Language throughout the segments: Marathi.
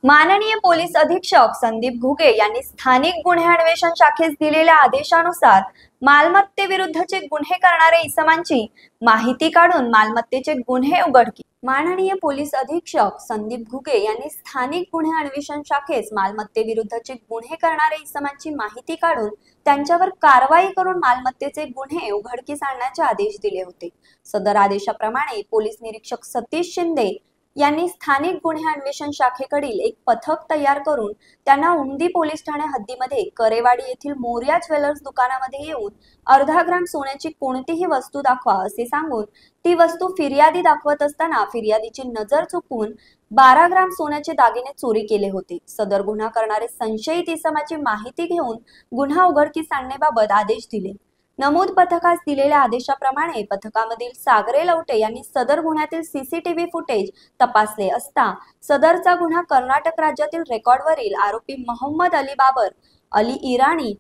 माननीय पोलीस अधीक्षक संदीप घुगे यांनी स्थानिक गुन्हे अन्वेषण शाखेस दिलेल्या आदेशानुसार मालमत्तेविरुद्धचे गुन्हे करणाऱ्या इसमांची माहिती काढून मालमत्तेचे गुन्हे उघडकीस. माननीय पोलीस अधीक्षक संदीप घुगे यांनी स्थानिक गुन्हे अन्वेषण शाखेस मालमत्तेविरुद्धचे गुन्हे करणाऱ्या इसमांची माहिती काढून त्यांच्यावर कारवाई करून मालमत्तेचे गुन्हे उघडकीस आणण्याचे आदेश दिले होते. सदर आदेशाप्रमाणे पोलीस निरीक्षक सतीश शिंदे यांनी स्थानिक गुन्हे अन्वेषण शाखेकडील एक पथक तयार करून त्यांना उमदी पोलीस ठाणे हद्दीमध्ये करेवाडी येथील मोर्या ज्वेलर्स दुकानामध्ये येऊन अर्धा ग्राम सोन्याची कोणतीही वस्तू दाखवा असे सांगून ती वस्तू फिर्यादी दाखवत असताना फिर्यादीची नजर चुकवून 12 ग्राम सोन्याचे दागिने चोरी केले होते. सदर गुन्हा करणारे संशयित इसमाची माहिती घेऊन गुन्हा उघडकीस आणण्याबाबत आदेश दिले. नमूद पथकास दिलेल्या आदेशाप्रमाणे पथकामधील सागरे लवटे यांनी सदर गुन्ह्यातील सीसीटीव्ही फुटेज तपासले असता सदरचा गुन्हा कर्नाटक राज्यातील रेकॉर्डवरील आरोपी मोहम्मद अली बाबर अली इराणी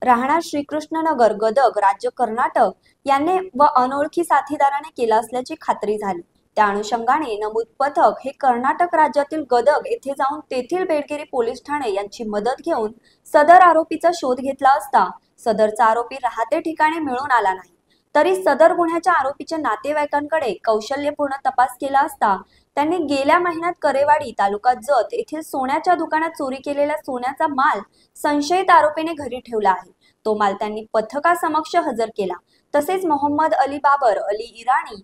राहणार श्रीकृष्णनगर गदग राज्य कर्नाटक यांनी व अनोळखी साथीदाराने केला असल्याची खात्री झाली. त्या अनुषंगाने नमूद पथक हे कर्नाटक राज्यातील गदग येथे जाऊन तेथील बेडगिरी पोलीस ठाणे यांची मदत घेऊन सदर आरोपीचा शोध घेतला असता सदरचा आरोपी राहते ठिकाणी मिळून आला नाही. तरी सदर गुन्ह्याच्या आरोपीच्या नातेवाईकांकडे कौशल्यपूर्ण तपास केला असता त्यांनी गेल्या महिन्यात करेवाडी तालुका जत येथील सोन्याच्या दुकानात चोरी केलेल्या सोन्याचा माल संशयित आरोपीने घरी ठेवला आहे. तो माल त्यांनी पथकासमक्ष हजर केला. तसेच मोहम्मद अली बाबर अली इराणी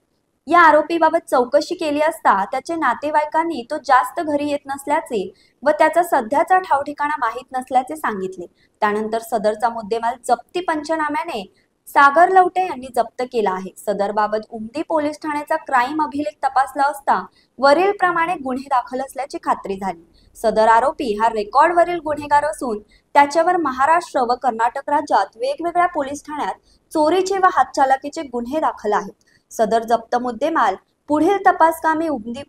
या आरोपीबाबत चौकशी केली असता त्याचे नातेवाईकांनी तो जास्त घरी येत नसल्याचे व त्याचा सध्याचा ठाव ठिकाणा माहीत नसल्याचे सांगितले. त्यानंतर सदरचा मुद्देमाल जप्ती पंचनाम्याने सागर लवटे यांनी जप्त केला आहे. सदर बाबत उमदी पोलीस ठाण्याचा क्राईम अभिलेख तपासला असता वरील प्रमाणे गुन्हे दाखल असल्याची खात्री झाली. सदर आरोपी हा रेकॉर्डवरील गुन्हेगार असून त्याच्यावर महाराष्ट्र व कर्नाटक राज्यात वेगवेगळ्या पोलीस ठाण्यात चोरीचे व हातचालाकीचे गुन्हे दाखल आहेत. सदर जप्त मुद्देमाल पुढील तपास कामी उमदी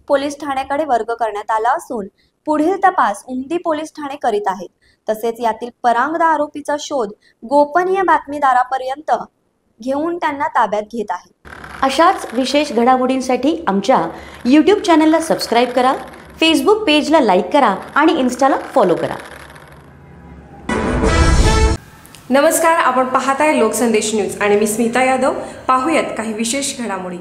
पोलीस ठाण्याकडे वर्ग करण्यात आला असून पुढील तपास उमदी पोलीस ठाणे करीत आहेत. तसेच यातील परांगदा आरोपीचा शोध गोपनीय बातमीदारापर्यंत घेऊन त्यांना ताब्यात घेत आहे. अशाच विशेष घडामोडींसाठी आमच्या YouTube चॅनलला सबस्क्राईब करा, Facebook पेजला लाईक करा आणि Instaला फॉलो करा. नमस्कार, आपण पाहताय लोकसंदेश न्यूज आणि मी स्मिता यादव. पाहूयात काही विशेष घडामोडी.